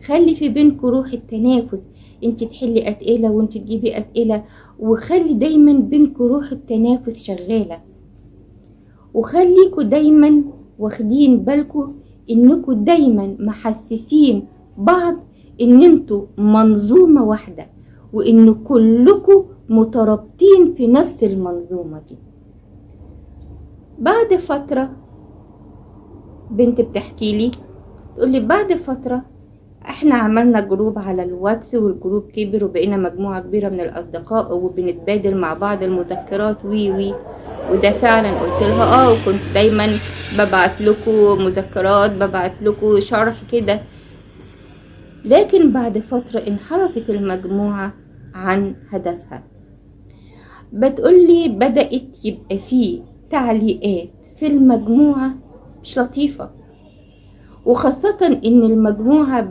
خلي في بينكوا روح التنافس، انت تحلي اسئله وانت تجيبي اسئله، وخلي دايما بينكوا روح التنافس شغاله، وخليكوا دايما واخدين بالكوا انكوا دايما محسسين بعض ان انتوا منظومه واحده، وان كلكوا مترابطين في نفس المنظومه دي. بعد فتره بنت بتحكي لي تقول لي بعد فتره احنا عملنا جروب على الواتس، والجروب كبر وبقينا مجموعة كبيرة من الاصدقاء وبنتبادل مع بعض المذكرات وي وده فعلا قلت لها وكنت دايما ببعت لكم مذكرات، ببعت لكم شرح كده. لكن بعد فترة انحرفت المجموعة عن هدفها. بتقولي بدأت يبقى فيه تعليقات في المجموعة مش لطيفة، وخاصة ان المجموعة